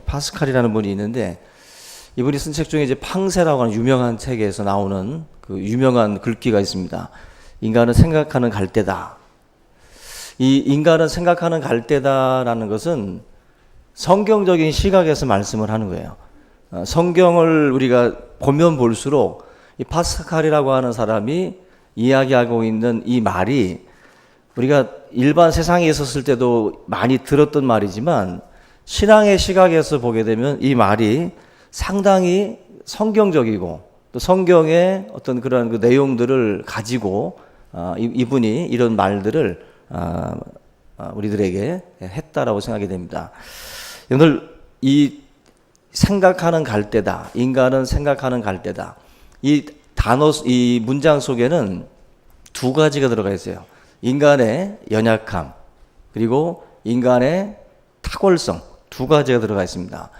파스칼이라는 분이 있는데 이분이 쓴 책 중에 이제 팡세라고 하는 유명한 책에서 나오는 그 유명한 글귀가 있습니다. 인간은 생각하는 갈대다. 이 인간은 생각하는 갈대다라는 것은 성경적인 시각에서 말씀을 하는 거예요. 성경을 우리가 보면 볼수록 이 파스칼이라고 하는 사람이 이야기하고 있는 이 말이 우리가 일반 세상에 있었을 때도 많이 들었던 말이지만 신앙의 시각에서 보게 되면 이 말이 상당히 성경적이고 또 성경의 어떤 그런 그 내용들을 가지고 이분이 이런 말들을 우리들에게 했다라고 생각이 됩니다. 오늘 이 생각하는 갈대다, 인간은 생각하는 갈대다. 이 단어, 이 문장 속에는 두 가지가 들어가 있어요. 인간의 연약함 그리고 인간의 탁월성 두 가지가 들어가 있습니다.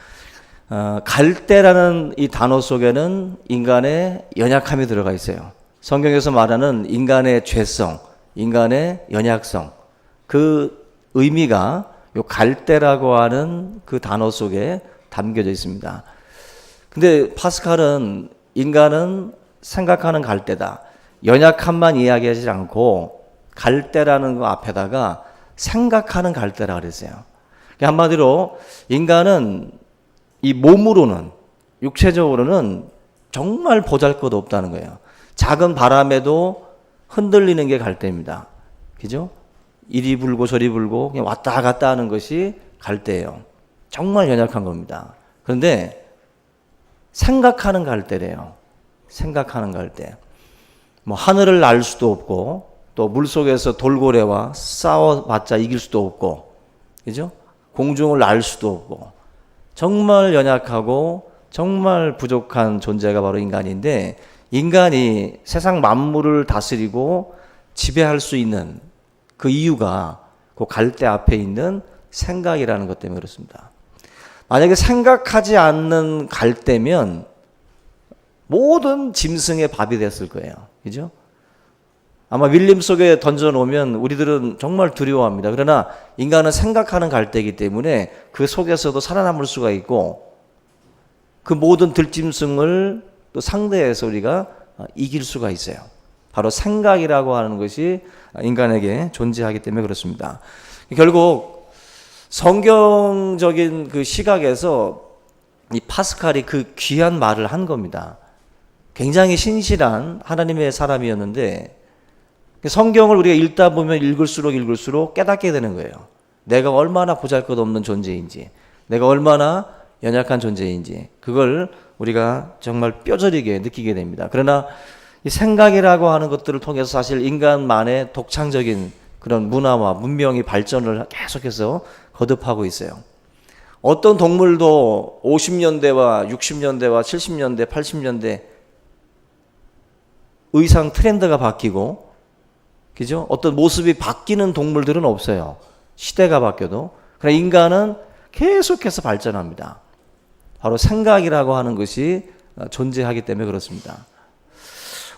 갈대라는 이 단어 속에는 인간의 연약함이 들어가 있어요. 성경에서 말하는 인간의 죄성, 인간의 연약성 그 의미가 요 갈대라고 하는 그 단어 속에 담겨져 있습니다. 근데 파스칼은 인간은 생각하는 갈대다. 연약함만 이야기하지 않고 갈대라는 거 앞에다가 생각하는 갈대라 그랬어요. 한마디로 인간은 이 몸으로는 육체적으로는 정말 보잘것 없다는 거예요. 작은 바람에도 흔들리는 게 갈대입니다. 그죠? 이리 불고 저리 불고 그냥 왔다 갔다 하는 것이 갈대예요. 정말 연약한 겁니다. 그런데 생각하는 갈대래요. 생각하는 갈대. 뭐 하늘을 날 수도 없고 또 물속에서 돌고래와 싸워봤자 이길 수도 없고 그죠? 공중을 날 수도 없고 정말 연약하고 정말 부족한 존재가 바로 인간인데 인간이 세상 만물을 다스리고 지배할 수 있는 그 이유가 그 갈대 앞에 있는 생각이라는 것 때문에 그렇습니다. 만약에 생각하지 않는 갈대면 모든 짐승의 밥이 됐을 거예요. 그죠? 아마 밀림 속에 던져놓으면 우리들은 정말 두려워합니다. 그러나 인간은 생각하는 갈대이기 때문에 그 속에서도 살아남을 수가 있고 그 모든 들짐승을 또 상대해서 우리가 이길 수가 있어요. 바로 생각이라고 하는 것이 인간에게 존재하기 때문에 그렇습니다. 결국 성경적인 그 시각에서 이 파스칼이 그 귀한 말을 한 겁니다. 굉장히 신실한 하나님의 사람이었는데 성경을 우리가 읽다 보면 읽을수록 깨닫게 되는 거예요. 내가 얼마나 보잘것없는 존재인지, 내가 얼마나 연약한 존재인지 그걸 우리가 정말 뼈저리게 느끼게 됩니다. 그러나 이 생각이라고 하는 것들을 통해서 사실 인간만의 독창적인 그런 문화와 문명이 발전을 계속해서 거듭하고 있어요. 어떤 동물도 50년대와 60년대와 70년대, 80년대 의상 트렌드가 바뀌고 그죠? 어떤 모습이 바뀌는 동물들은 없어요. 시대가 바뀌어도. 그러나 인간은 계속해서 발전합니다. 바로 생각이라고 하는 것이 존재하기 때문에 그렇습니다.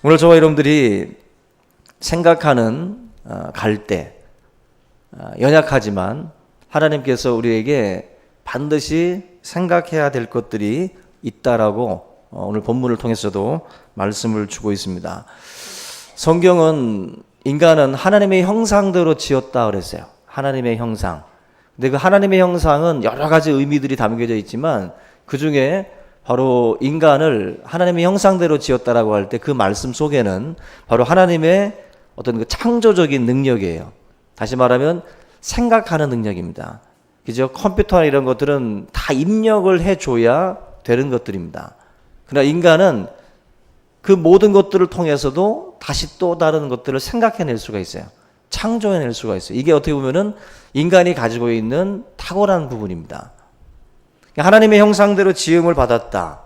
오늘 저와 여러분들이 생각하는 갈대, 연약하지만 하나님께서 우리에게 반드시 생각해야 될 것들이 있다라고 오늘 본문을 통해서도 말씀을 주고 있습니다. 성경은 인간은 하나님의 형상대로 지었다 그랬어요. 하나님의 형상. 근데 그 하나님의 형상은 여러 가지 의미들이 담겨져 있지만 그 중에 바로 인간을 하나님의 형상대로 지었다라고 할 때 그 말씀 속에는 바로 하나님의 어떤 그 창조적인 능력이에요. 다시 말하면 생각하는 능력입니다. 그죠? 컴퓨터나 이런 것들은 다 입력을 해줘야 되는 것들입니다. 그러나 인간은 그 모든 것들을 통해서도 다시 또 다른 것들을 생각해낼 수가 있어요. 창조해낼 수가 있어요. 이게 어떻게 보면은 인간이 가지고 있는 탁월한 부분입니다. 하나님의 형상대로 지음을 받았다.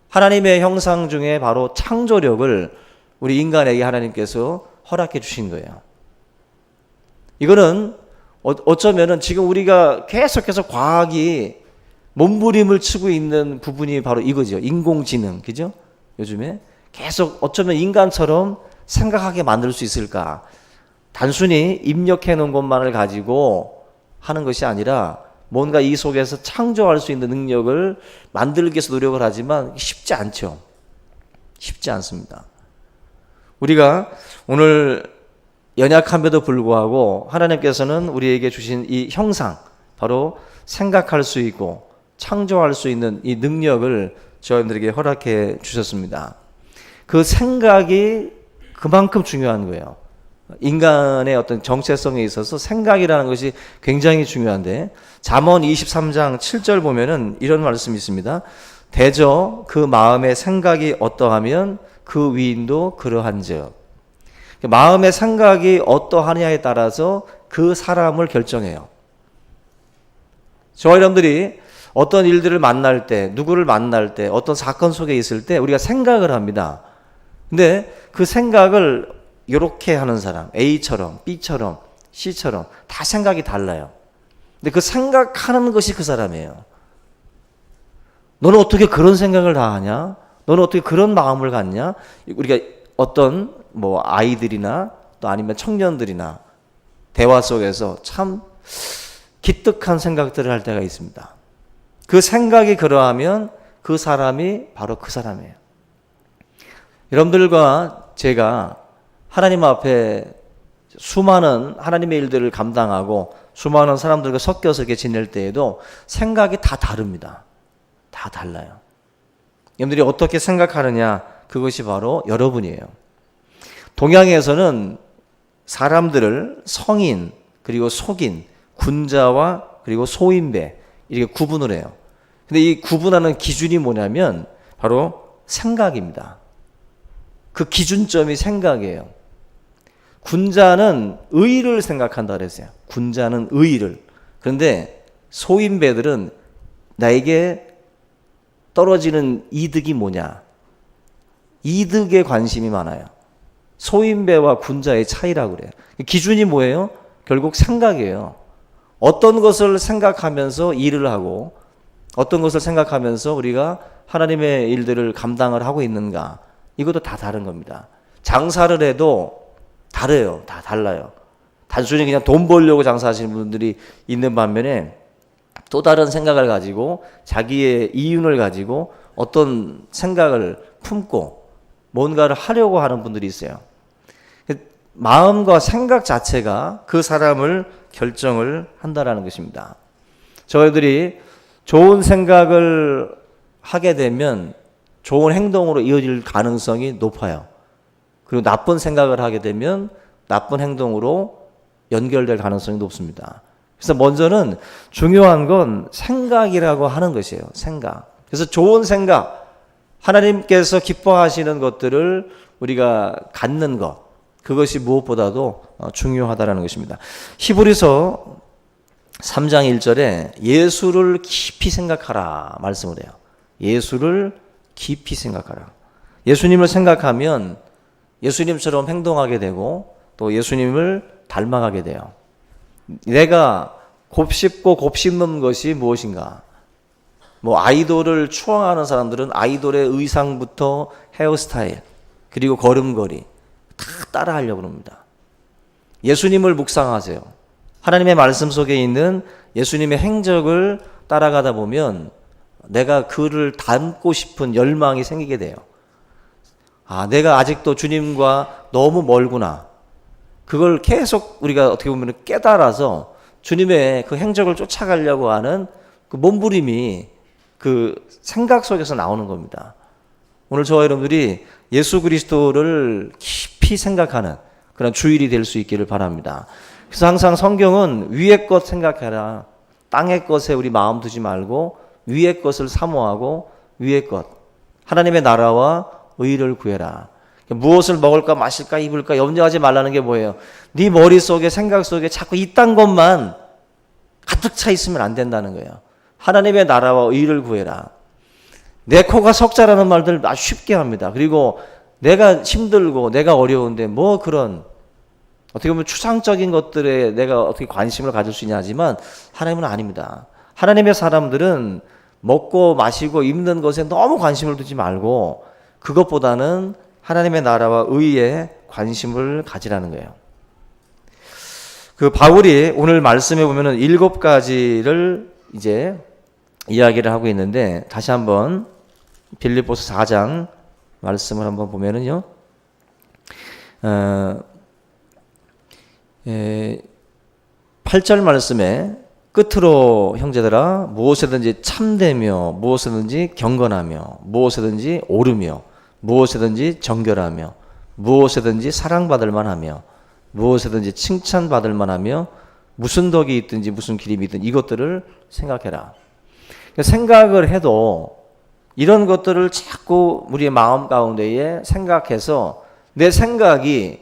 하나님의 형상 중에 바로 창조력을 우리 인간에게 하나님께서 허락해 주신 거예요. 이거는 어쩌면은 지금 우리가 계속해서 과학이 몸부림을 치고 있는 부분이 바로 이거죠. 인공지능, 그죠? 요즘에 계속 어쩌면 인간처럼 생각하게 만들 수 있을까? 단순히 입력해 놓은 것만을 가지고 하는 것이 아니라 뭔가 이 속에서 창조할 수 있는 능력을 만들기 위해서 노력을 하지만 쉽지 않죠. 쉽지 않습니다. 우리가 오늘 연약함에도 불구하고 하나님께서는 우리에게 주신 이 형상, 바로 생각할 수 있고 창조할 수 있는 이 능력을 저희들에게 허락해 주셨습니다. 그 생각이 그만큼 중요한 거예요. 인간의 어떤 정체성에 있어서 생각이라는 것이 굉장히 중요한데, 잠언 23장 7절 보면은 이런 말씀이 있습니다. 대저 그 마음의 생각이 어떠하면 그 위인도 그러한즉. 마음의 생각이 어떠하냐에 따라서 그 사람을 결정해요. 저와 여러분들이 어떤 일들을 만날 때, 누구를 만날 때, 어떤 사건 속에 있을 때 우리가 생각을 합니다. 근데 그 생각을 이렇게 하는 사람, A처럼, B처럼, C처럼 다 생각이 달라요. 근데 그 생각하는 것이 그 사람이에요. 너는 어떻게 그런 생각을 다 하냐? 너는 어떻게 그런 마음을 갖냐? 우리가 어떤 아이들이나 또 아니면 청년들이나 대화 속에서 참 기특한 생각들을 할 때가 있습니다. 그 생각이 그러하면 그 사람이 바로 그 사람이에요. 여러분들과 제가 하나님 앞에 수많은 하나님의 일들을 감당하고 수많은 사람들과 섞여서 이렇게 지낼 때에도 생각이 다 다릅니다. 다 달라요. 여러분들이 어떻게 생각하느냐, 그것이 바로 여러분이에요. 동양에서는 사람들을 성인, 그리고 속인, 군자와 그리고 소인배 이렇게 구분을 해요. 근데 이 구분하는 기준이 뭐냐면 바로 생각입니다. 그 기준점이 생각이에요. 군자는 의의를 생각한다 그랬어요. 군자는 의의를. 그런데 소인배들은 나에게 떨어지는 이득이 뭐냐, 이득에 관심이 많아요. 소인배와 군자의 차이라고 그래요. 기준이 뭐예요? 결국 생각이에요. 어떤 것을 생각하면서 일을 하고 어떤 것을 생각하면서 우리가 하나님의 일들을 감당을 하고 있는가, 이것도 다 다른 겁니다. 장사를 해도 다르요. 다 달라요. 단순히 그냥 돈 벌려고 장사하시는 분들이 있는 반면에 또 다른 생각을 가지고 자기의 이윤을 가지고 어떤 생각을 품고 뭔가를 하려고 하는 분들이 있어요. 마음과 생각 자체가 그 사람을 결정을 한다라는 것입니다. 저희들이 좋은 생각을 하게 되면 좋은 행동으로 이어질 가능성이 높아요. 그리고 나쁜 생각을 하게 되면 나쁜 행동으로 연결될 가능성이 높습니다. 그래서 먼저는 중요한 건 생각이라고 하는 것이에요. 생각. 그래서 좋은 생각, 하나님께서 기뻐하시는 것들을 우리가 갖는 것, 그것이 무엇보다도 중요하다는 것입니다. 히브리서 3장 1절에 예수를 깊이 생각하라 말씀을 해요. 예수를 깊이 생각하라. 예수님을 생각하면 예수님처럼 행동하게 되고 또 예수님을 닮아가게 돼요. 내가 곱씹고 곱씹는 것이 무엇인가? 아이돌을 추앙하는 사람들은 아이돌의 의상부터 헤어스타일, 그리고 걸음걸이 다 따라 하려고 합니다. 예수님을 묵상하세요. 하나님의 말씀 속에 있는 예수님의 행적을 따라가다 보면 내가 그를 닮고 싶은 열망이 생기게 돼요. 내가 아직도 주님과 너무 멀구나. 그걸 계속 우리가 어떻게 보면 깨달아서 주님의 그 행적을 쫓아가려고 하는 그 몸부림이 그 생각 속에서 나오는 겁니다. 오늘 저와 여러분들이 예수 그리스도를 깊이 생각하는 그런 주일이 될 수 있기를 바랍니다. 그래서 항상 성경은 위의 것 생각해라. 땅의 것에 우리 마음 두지 말고 위의 것을 사모하고 위의 것, 하나님의 나라와 의를 구해라. 무엇을 먹을까 마실까 입을까 염려하지 말라는 게 뭐예요? 네 머릿속에 생각 속에 자꾸 이딴 것만 가득 차 있으면 안 된다는 거예요. 하나님의 나라와 의를 구해라. 내 코가 석자라는 말들 아주 쉽게 합니다. 그리고 내가 힘들고 내가 어려운데 그런 어떻게 보면 추상적인 것들에 내가 어떻게 관심을 가질 수 있냐 하지만 하나님은 아닙니다. 하나님의 사람들은 먹고 마시고 입는 것에 너무 관심을 두지 말고 그것보다는 하나님의 나라와 의에 관심을 가지라는 거예요. 그 바울이 오늘 말씀해 보면은 7가지를 이제 이야기를 하고 있는데 다시 한번 빌립보서 4장 말씀을 한번 보면은요. 8절 말씀에 끝으로 형제들아 무엇이든지 참되며 무엇이든지 경건하며 무엇이든지 옳으며 무엇이든지 정결하며 무엇이든지 사랑받을 만하며 무엇이든지 칭찬받을 만하며 무슨 덕이 있든지 무슨 기림이 있든 이것들을 생각해라. 생각을 해도 이런 것들을 자꾸 우리의 마음 가운데에 생각해서 내 생각이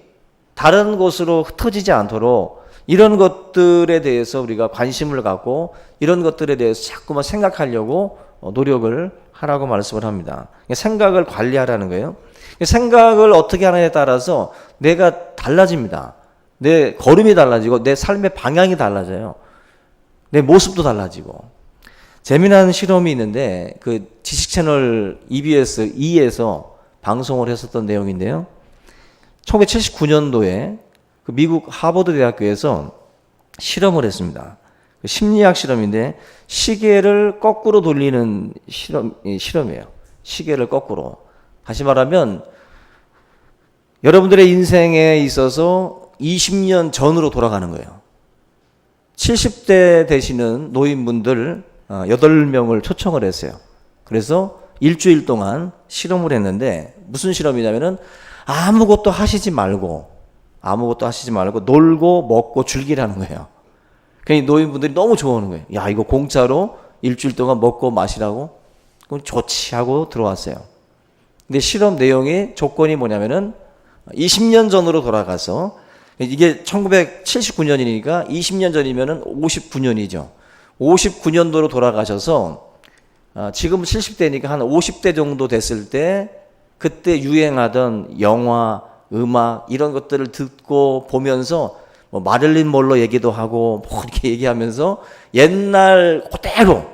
다른 곳으로 흩어지지 않도록 이런 것들에 대해서 우리가 관심을 갖고 이런 것들에 대해서 자꾸만 생각하려고 노력을 하라고 말씀을 합니다. 생각을 관리하라는 거예요. 생각을 어떻게 하느냐에 따라서 내가 달라집니다. 내 걸음이 달라지고 내 삶의 방향이 달라져요. 내 모습도 달라지고. 재미난 실험이 있는데 그 지식채널 EBS 2에서 방송을 했었던 내용인데요. 1979년도에 그 미국 하버드 대학교에서 실험을 했습니다. 심리학 실험인데 시계를 거꾸로 돌리는 실험이에요. 시계를 거꾸로. 다시 말하면 여러분들의 인생에 있어서 20년 전으로 돌아가는 거예요. 70대 되시는 노인분들 8명을 초청을 했어요. 그래서 일주일 동안 실험을 했는데 무슨 실험이냐면은 아무것도 하시지 말고 놀고 먹고 즐기라는 거예요. 그러니까 노인분들이 너무 좋아하는 거예요. 야, 이거 공짜로 일주일 동안 먹고 마시라고? 그럼 좋지 하고 들어왔어요. 근데 실험 내용의 조건이 뭐냐면은 20년 전으로 돌아가서 이게 1979년이니까 20년 전이면은 59년이죠. 59년도로 돌아가셔서 지금 70대니까 한 50대 정도 됐을 때 그때 유행하던 영화, 음악 이런 것들을 듣고 보면서 뭐 마릴린 먼로 얘기도 하고 뭐 이렇게 얘기하면서 옛날 그대로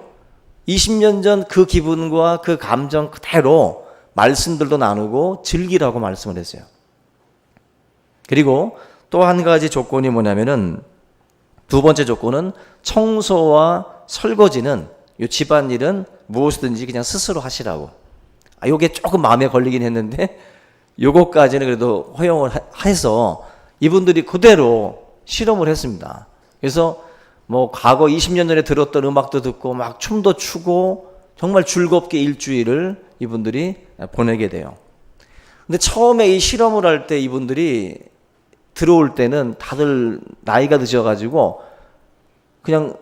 20년 전 그 기분과 그 감정 그대로 말씀들도 나누고 즐기라고 말씀을 했어요. 그리고 또 한 가지 조건이 뭐냐면은 두 번째 조건은 청소와 설거지는 이 집안일은 무엇이든지 그냥 스스로 하시라고. 요게 조금 마음에 걸리긴 했는데 요거까지는 그래도 허용을 해서 이분들이 그대로 실험을 했습니다. 그래서 뭐 과거 20년 전에 들었던 음악도 듣고 막 춤도 추고 정말 즐겁게 일주일을 이분들이 보내게 돼요. 근데 처음에 이 실험을 할 때 이분들이 들어올 때는 다들 나이가 드셔가지고 그냥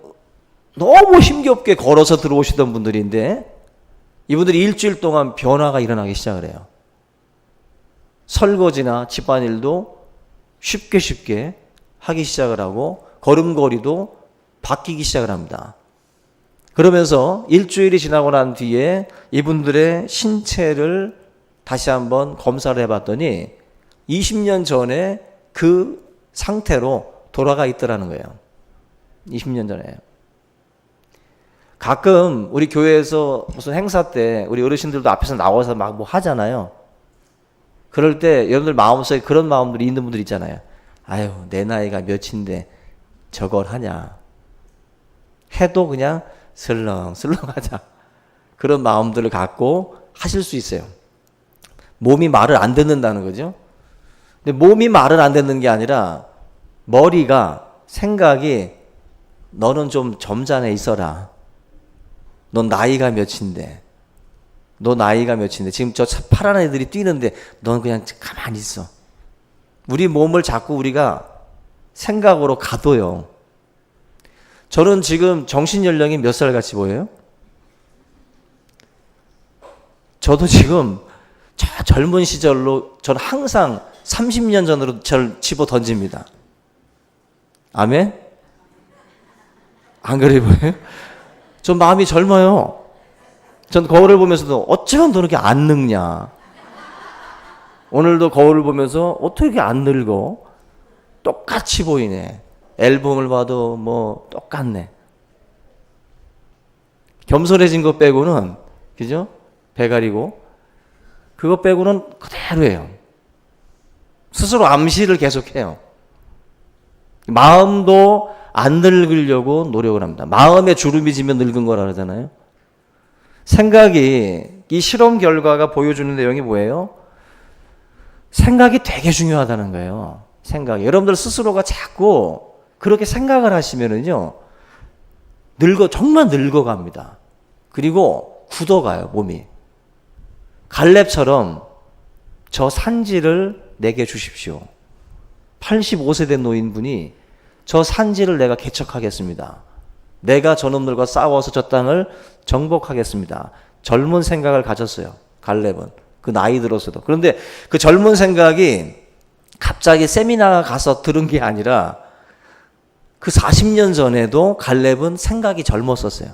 너무 힘겹게 걸어서 들어오시던 분들인데 이분들이 일주일 동안 변화가 일어나기 시작을 해요. 설거지나 집안일도 쉽게 하기 시작을 하고 걸음걸이도 바뀌기 시작을 합니다. 그러면서 일주일이 지나고 난 뒤에 이분들의 신체를 다시 한번 검사를 해봤더니 20년 전에 그 상태로 돌아가 있더라는 거예요. 20년 전에. 가끔 우리 교회에서 무슨 행사 때 우리 어르신들도 앞에서 나와서 막 뭐 하잖아요. 그럴 때 여러분들 마음속에 그런 마음들이 있는 분들 있잖아요. 아유, 내 나이가 몇인데 저걸 하냐. 해도 그냥 슬렁슬렁 하자. 그런 마음들을 갖고 하실 수 있어요. 몸이 말을 안 듣는다는 거죠. 근데 몸이 말을 안 듣는 게 아니라 머리가 생각이 너는 좀 점잖에 있어라. 넌 나이가 몇인데. 너 나이가 몇인데. 지금 저 파란 애들이 뛰는데 넌 그냥 가만히 있어. 우리 몸을 자꾸 우리가 생각으로 가둬요. 저는 지금 정신연령이 몇 살 같이 보여요? 저도 지금 저 젊은 시절로 저는 항상 30년 전으로 저를 집어 던집니다. 아멘? 안 그래 보여요? 전 마음이 젊어요. 전 거울을 보면서도 어쩌면 너 이렇게 안 늙냐. 오늘도 거울을 보면서 어떻게 이렇게 안 늙어? 똑같이 보이네. 앨범을 봐도 뭐 똑같네. 겸손해진 것 빼고는, 그죠? 배 가리고. 그것 빼고는 그대로예요. 스스로 암시를 계속해요. 마음도 안 늙으려고 노력을 합니다. 마음에 주름이 지면 늙은 거라 그러잖아요. 생각이, 이 실험 결과가 보여주는 내용이 뭐예요? 생각이 되게 중요하다는 거예요. 생각이. 여러분들 스스로가 자꾸 그렇게 생각을 하시면은요, 정말 늙어갑니다. 그리고 굳어가요, 몸이. 갈렙처럼 저 산지를 내게 주십시오. 85세 된 노인분이 저 산지를 내가 개척하겠습니다. 내가 저놈들과 싸워서 저 땅을 정복하겠습니다. 젊은 생각을 가졌어요. 갈렙은. 그 나이 들어서도. 그런데 그 젊은 생각이 갑자기 세미나 가서 들은 게 아니라 그 40년 전에도 갈렙은 생각이 젊었었어요.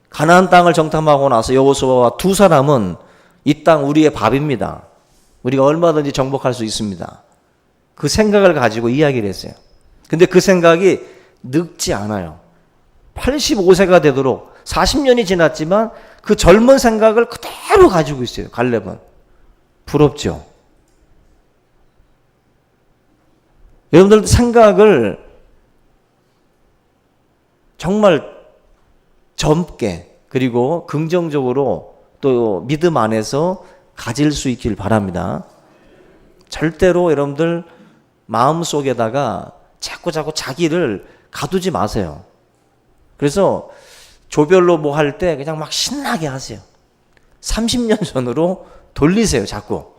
가나안 땅을 정탐하고 나서 여호수아와 두 사람은 이 땅 우리의 밥입니다. 우리가 얼마든지 정복할 수 있습니다. 그 생각을 가지고 이야기를 했어요. 근데 그 생각이 늙지 않아요. 85세가 되도록 40년이 지났지만 그 젊은 생각을 그대로 가지고 있어요. 갈렙은. 부럽죠? 여러분들 생각을 정말 젊게 그리고 긍정적으로 또 믿음 안에서 가질 수 있길 바랍니다. 절대로 여러분들 마음속에다가 자꾸 자기를 가두지 마세요. 그래서 조별로 뭐 할 때 그냥 막 신나게 하세요. 30년 전으로 돌리세요, 자꾸.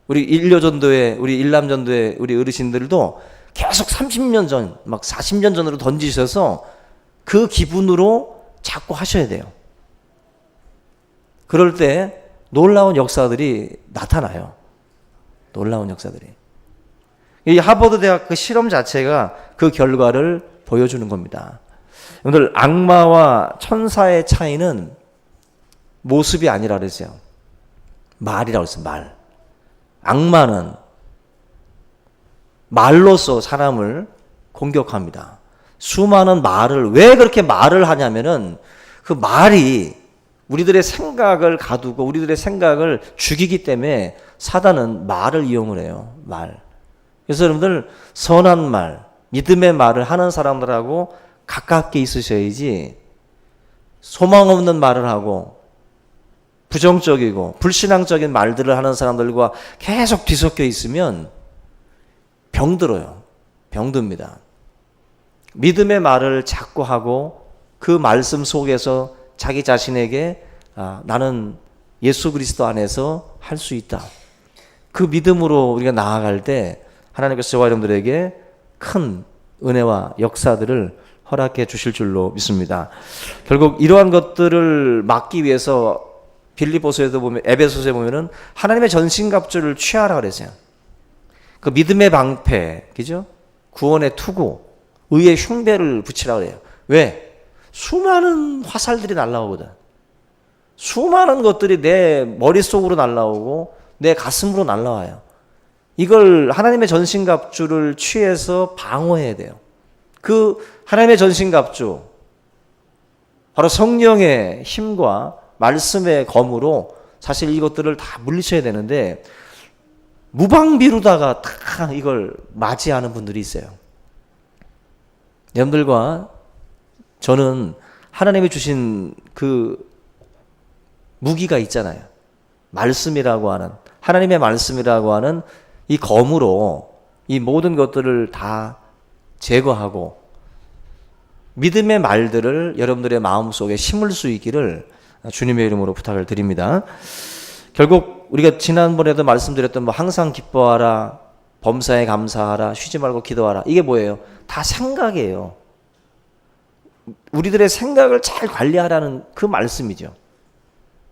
우리 일요전도회, 우리 일남전도회 우리 어르신들도 계속 30년 전, 막 40년 전으로 던지셔서 그 기분으로 자꾸 하셔야 돼요. 그럴 때 놀라운 역사들이 나타나요. 놀라운 역사들이. 이 하버드 대학 그 실험 자체가 그 결과를 보여주는 겁니다. 여러분들, 악마와 천사의 차이는 모습이 아니라 그랬어요. 말이라고 했어요. 말. 악마는 말로써 사람을 공격합니다. 수많은 말을, 왜 그렇게 말을 하냐면은 그 말이 우리들의 생각을 가두고 우리들의 생각을 죽이기 때문에 사단은 말을 이용을 해요. 말. 그래서 여러분들 선한 말, 믿음의 말을 하는 사람들하고 가깝게 있으셔야지 소망 없는 말을 하고 부정적이고 불신앙적인 말들을 하는 사람들과 계속 뒤섞여 있으면 병들어요. 병듭니다. 믿음의 말을 자꾸 하고 그 말씀 속에서 자기 자신에게 나는 예수 그리스도 안에서 할 수 있다. 그 믿음으로 우리가 나아갈 때 하나님께서 저와 여러분들에게 큰 은혜와 역사들을 허락해 주실 줄로 믿습니다. 결국 이러한 것들을 막기 위해서 빌립보서에도 보면, 에베소서에 보면은 하나님의 전신갑주를 취하라 그랬어요. 그 믿음의 방패, 그죠? 구원의 투구, 의의 흉배를 붙이라 그래요. 왜? 수많은 화살들이 날라오거든. 수많은 것들이 내 머릿속으로 날라오고 내 가슴으로 날라와요. 이걸 하나님의 전신갑주를 취해서 방어해야 돼요. 그 하나님의 전신갑주, 바로 성령의 힘과 말씀의 검으로 사실 이것들을 다 물리쳐야 되는데 무방비루다가 다 이걸 맞이하는 분들이 있어요. 여러분들과 저는 하나님이 주신 그 무기가 있잖아요. 말씀이라고 하는, 하나님의 말씀이라고 하는 이 검으로 이 모든 것들을 다 제거하고 믿음의 말들을 여러분들의 마음속에 심을 수 있기를 주님의 이름으로 부탁을 드립니다. 결국 우리가 지난번에도 말씀드렸던 항상 기뻐하라, 범사에 감사하라, 쉬지 말고 기도하라. 이게 뭐예요? 다 생각이에요. 우리들의 생각을 잘 관리하라는 그 말씀이죠.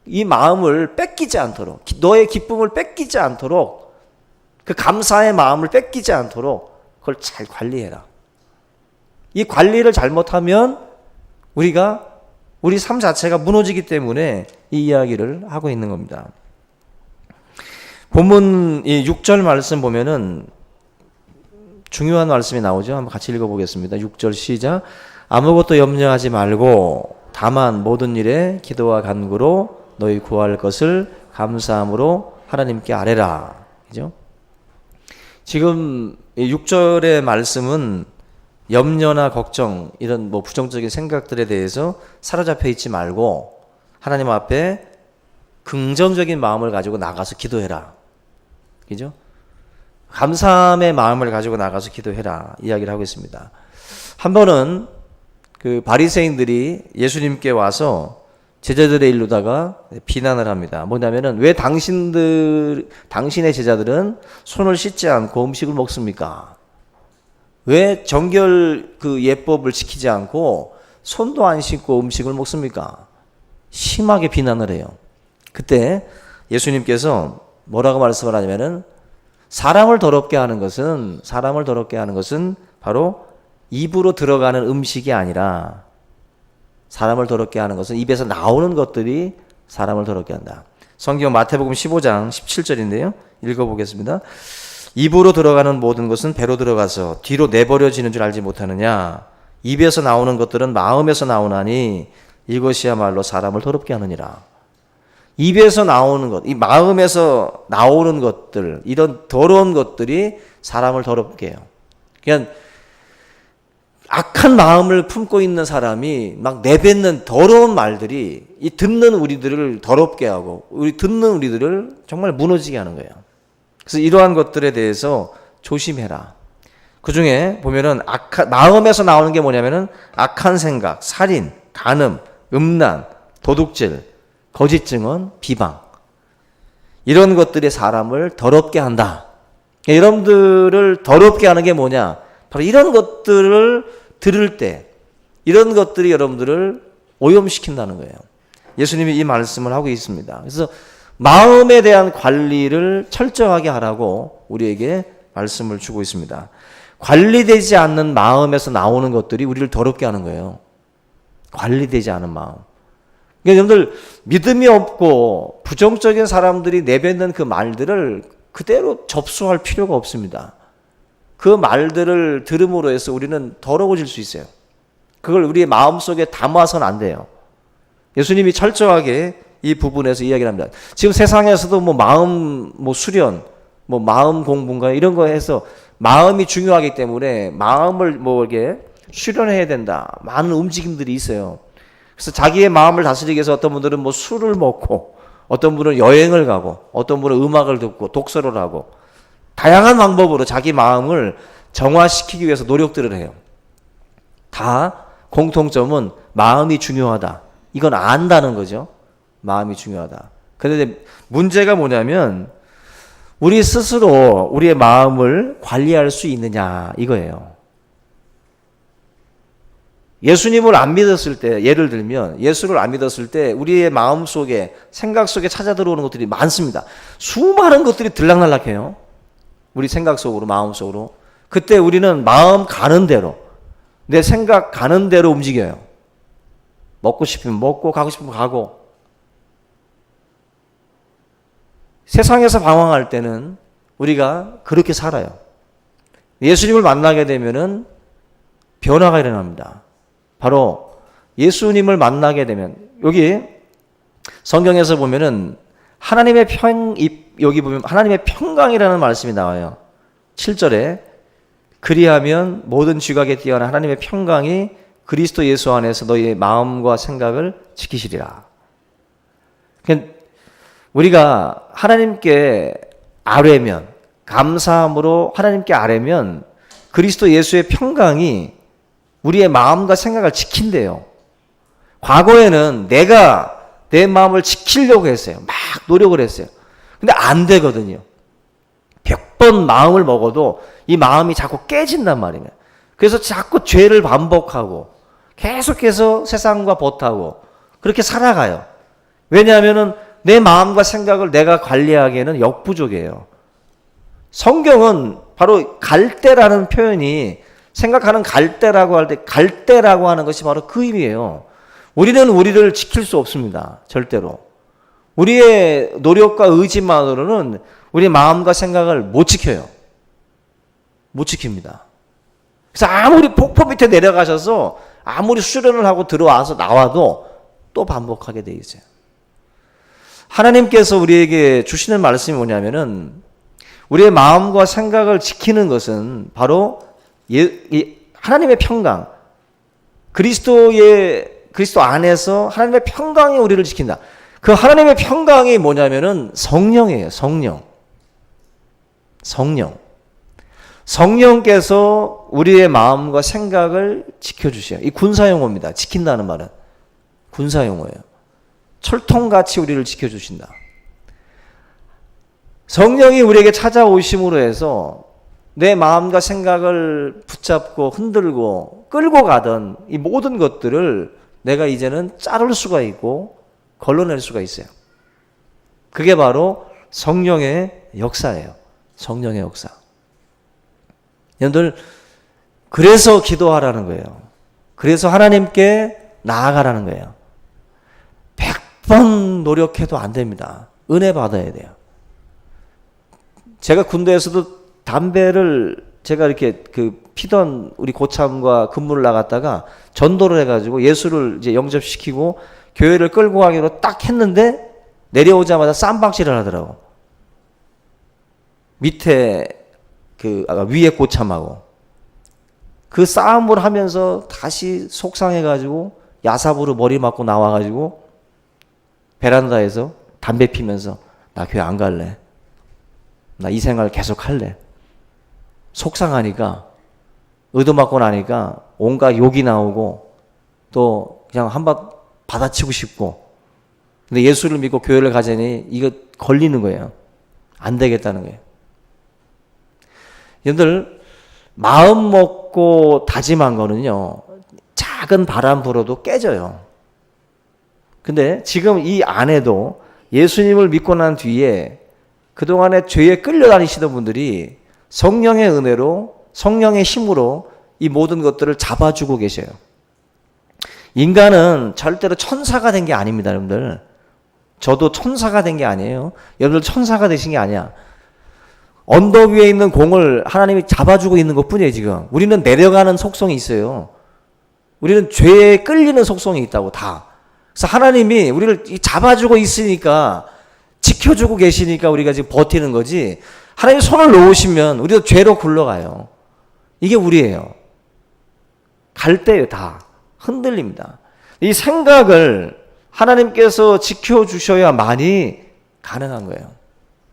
이 마음을 뺏기지 않도록, 너의 기쁨을 뺏기지 않도록, 그 감사의 마음을 뺏기지 않도록 그걸 잘 관리해라. 이 관리를 잘못하면 우리 삶 자체가 무너지기 때문에 이 이야기를 하고 있는 겁니다. 본문 이 6절 말씀 보면은 중요한 말씀이 나오죠. 한번 같이 읽어보겠습니다. 6절 시작. 아무것도 염려하지 말고 다만 모든 일에 기도와 간구로 너희 구할 것을 감사함으로 하나님께 아뢰라. 그죠? 지금 6절의 말씀은 염려나 걱정 이런 뭐 부정적인 생각들에 대해서 사로잡혀 있지 말고 하나님 앞에 긍정적인 마음을 가지고 나가서 기도해라. 그죠? 감사함의 마음을 가지고 나가서 기도해라. 이야기를 하고 있습니다. 한 번은 그 바리새인들이 예수님께 와서 제자들의 일로다가 비난을 합니다. 뭐냐면은 왜 당신의 제자들은 손을 씻지 않고 음식을 먹습니까? 왜 정결 그 예법을 지키지 않고 손도 안 씻고 음식을 먹습니까? 심하게 비난을 해요. 그때 예수님께서 뭐라고 말씀을 하냐면은 사람을 더럽게 하는 것은 바로 입으로 들어가는 음식이 아니라 사람을 더럽게 하는 것은 입에서 나오는 것들이 사람을 더럽게 한다. 성경 마태복음 15장 17절인데요. 읽어보겠습니다. 입으로 들어가는 모든 것은 배로 들어가서 뒤로 내버려지는 줄 알지 못하느냐. 입에서 나오는 것들은 마음에서 나오나니 이것이야말로 사람을 더럽게 하느니라. 입에서 나오는 것, 이 마음에서 나오는 것들, 이런 더러운 것들이 사람을 더럽게 해요. 그냥 악한 마음을 품고 있는 사람이 막 내뱉는 더러운 말들이 이 듣는 우리들을 더럽게 하고 듣는 우리들을 정말 무너지게 하는 거예요. 그래서 이러한 것들에 대해서 조심해라. 그 중에 보면은 마음에서 나오는 게 뭐냐면은 악한 생각, 살인, 간음, 음란, 도둑질, 거짓 증언, 비방. 이런 것들이 사람을 더럽게 한다. 여러분들을 더럽게 하는 게 뭐냐? 바로 이런 것들을 들을 때 이런 것들이 여러분들을 오염시킨다는 거예요. 예수님이 이 말씀을 하고 있습니다. 그래서 마음에 대한 관리를 철저하게 하라고 우리에게 말씀을 주고 있습니다. 관리되지 않는 마음에서 나오는 것들이 우리를 더럽게 하는 거예요. 관리되지 않은 마음. 그러니까 여러분들 믿음이 없고 부정적인 사람들이 내뱉는 그 말들을 그대로 접수할 필요가 없습니다. 그 말들을 들음으로 해서 우리는 더러워질 수 있어요. 그걸 우리의 마음속에 담아서는 안 돼요. 예수님이 철저하게 이 부분에서 이야기를 합니다. 지금 세상에서도 뭐 마음 수련, 뭐 마음 공부인가 이런 거 해서 마음이 중요하기 때문에 마음을 뭐 이렇게 수련해야 된다. 많은 움직임들이 있어요. 그래서 자기의 마음을 다스리기 위해서 어떤 분들은 뭐 술을 먹고 어떤 분은 여행을 가고 어떤 분은 음악을 듣고 독서를 하고 다양한 방법으로 자기 마음을 정화시키기 위해서 노력들을 해요. 다 공통점은 마음이 중요하다. 이건 안다는 거죠. 마음이 중요하다. 그런데 문제가 뭐냐면 우리 스스로 우리의 마음을 관리할 수 있느냐 이거예요. 예수님을 안 믿었을 때, 예를 들면 예수를 안 믿었을 때 우리의 마음 속에 생각 속에 찾아 들어오는 것들이 많습니다. 수많은 것들이 들락날락해요. 우리 생각 속으로, 마음 속으로. 그때 우리는 마음 가는 대로, 내 생각 가는 대로 움직여요. 먹고 싶으면 먹고, 가고 싶으면 가고. 세상에서 방황할 때는 우리가 그렇게 살아요. 예수님을 만나게 되면은 변화가 일어납니다. 바로 예수님을 만나게 되면, 여기 성경에서 보면은 여기 보면 하나님의 평강이라는 말씀이 나와요. 7절에 그리하면 모든 지각에 뛰어난 하나님의 평강이 그리스도 예수 안에서 너희의 마음과 생각을 지키시리라. 그러니까 우리가 하나님께 아뢰면, 감사함으로 하나님께 아뢰면 그리스도 예수의 평강이 우리의 마음과 생각을 지킨대요. 과거에는 내가 내 마음을 지키려고 했어요. 막 노력을 했어요. 근데 안 되거든요. 100번 마음을 먹어도 이 마음이 자꾸 깨진단 말이에요. 그래서 자꾸 죄를 반복하고 계속해서 세상과 버타고 그렇게 살아가요. 왜냐하면 내 마음과 생각을 내가 관리하기에는 역부족이에요. 성경은 바로 갈대라는 표현이 생각하는 갈대라고 할 때 갈대라고 하는 것이 바로 그 의미예요. 우리는 우리를 지킬 수 없습니다. 절대로. 우리의 노력과 의지만으로는 우리 마음과 생각을 못 지켜요. 못 지킵니다. 그래서 아무리 폭포 밑에 내려가셔서 아무리 수련을 하고 들어와서 나와도 또 반복하게 돼 있어요. 하나님께서 우리에게 주시는 말씀이 뭐냐면은 우리의 마음과 생각을 지키는 것은 바로 하나님의 평강, 그리스도 안에서 하나님의 평강이 우리를 지킨다. 그 하나님의 평강이 뭐냐면은 성령이에요. 성령께서 우리의 마음과 생각을 지켜주셔요. 이 군사용어입니다. 지킨다는 말은 군사용어예요. 철통같이 우리를 지켜주신다. 성령이 우리에게 찾아오심으로 해서 내 마음과 생각을 붙잡고 흔들고 끌고 가던 이 모든 것들을 내가 이제는 자를 수가 있고 걸러낼 수가 있어요. 그게 바로 성령의 역사예요. 성령의 역사. 여러분들, 그래서 기도하라는 거예요. 그래서 하나님께 나아가라는 거예요. 100번 노력해도 안 됩니다. 은혜 받아야 돼요. 제가 군대에서도 담배를 제가 이렇게 피던 우리 고참과 근무를 나갔다가 전도를 해가지고 예수를 이제 영접시키고 교회를 끌고 가기로 딱 했는데 내려오자마자 쌈박질을 하더라고. 밑에 위에 고참하고 그 싸움을 하면서 다시 속상해가지고 야삽으로 머리 맞고 나와가지고 베란다에서 담배 피면서 나 교회 안 갈래. 나 이 생활 계속 할래. 속상하니까 의도맞고 나니까 온갖 욕이 나오고 또 그냥 한번 받아치고 싶고, 근데 예수를 믿고 교회를 가자니 이거 걸리는 거예요. 안 되겠다는 거예요. 여러분들, 마음 먹고 다짐한 거는요, 작은 바람 불어도 깨져요. 근데 지금 이 안에도 예수님을 믿고 난 뒤에 그동안에 죄에 끌려다니시던 분들이 성령의 은혜로, 성령의 힘으로 이 모든 것들을 잡아주고 계셔요. 인간은 절대로 천사가 된 게 아닙니다, 여러분들. 저도 천사가 된 게 아니에요. 여러분들 천사가 되신 게 아니야. 언덕 위에 있는 공을 하나님이 잡아주고 있는 것 뿐이에요, 지금. 우리는 내려가는 속성이 있어요. 우리는 죄에 끌리는 속성이 있다고, 다. 그래서 하나님이 우리를 잡아주고 있으니까, 지켜주고 계시니까 우리가 지금 버티는 거지, 하나님이 손을 놓으시면 우리도 죄로 굴러가요. 이게 우리예요. 갈 때요, 다. 흔들립니다. 이 생각을 하나님께서 지켜주셔야만이 가능한 거예요.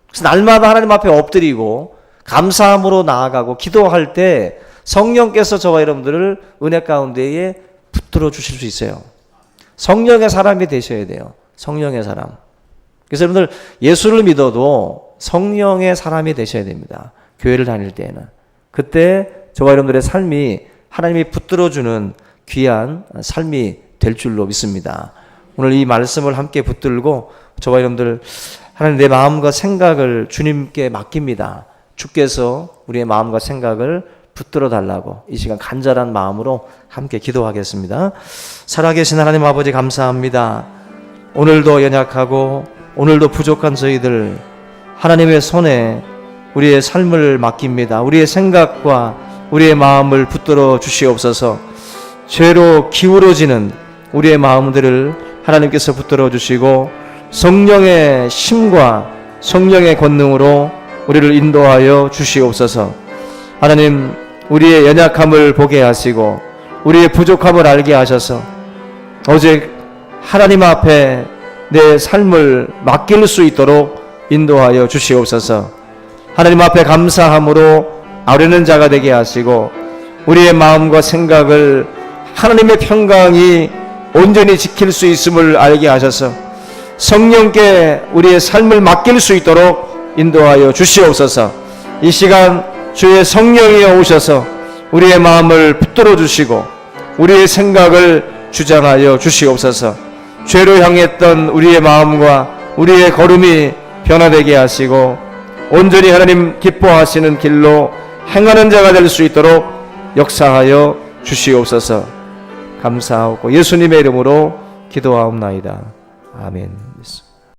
그래서 날마다 하나님 앞에 엎드리고 감사함으로 나아가고 기도할 때 성령께서 저와 여러분들을 은혜 가운데에 붙들어 주실 수 있어요. 성령의 사람이 되셔야 돼요. 성령의 사람. 그래서 여러분들, 예수를 믿어도 성령의 사람이 되셔야 됩니다. 교회를 다닐 때에는. 그때 저와 여러분들의 삶이 하나님이 붙들어주는 귀한 삶이 될 줄로 믿습니다. 오늘 이 말씀을 함께 붙들고 저와 여러분들, 하나님, 내 마음과 생각을 주님께 맡깁니다. 주께서 우리의 마음과 생각을 붙들어 달라고 이 시간 간절한 마음으로 함께 기도하겠습니다. 살아계신 하나님 아버지, 감사합니다. 오늘도 연약하고 오늘도 부족한 저희들 하나님의 손에 우리의 삶을 맡깁니다. 우리의 생각과 우리의 마음을 붙들어 주시옵소서. 죄로 기울어지는 우리의 마음들을 하나님께서 붙들어 주시고 성령의 힘과 성령의 권능으로 우리를 인도하여 주시옵소서. 하나님, 우리의 연약함을 보게 하시고 우리의 부족함을 알게 하셔서 오직 하나님 앞에 내 삶을 맡길 수 있도록 인도하여 주시옵소서. 하나님 앞에 감사함으로 아뢰는 자가 되게 하시고 우리의 마음과 생각을 하나님의 평강이 온전히 지킬 수 있음을 알게 하셔서 성령께 우리의 삶을 맡길 수 있도록 인도하여 주시옵소서. 이 시간 주의 성령이 오셔서 우리의 마음을 붙들어 주시고 우리의 생각을 주장하여 주시옵소서. 죄로 향했던 우리의 마음과 우리의 걸음이 변화되게 하시고 온전히 하나님 기뻐하시는 길로 행하는 자가 될 수 있도록 역사하여 주시옵소서. 감사하고 예수님의 이름으로 기도하옵나이다. 아멘.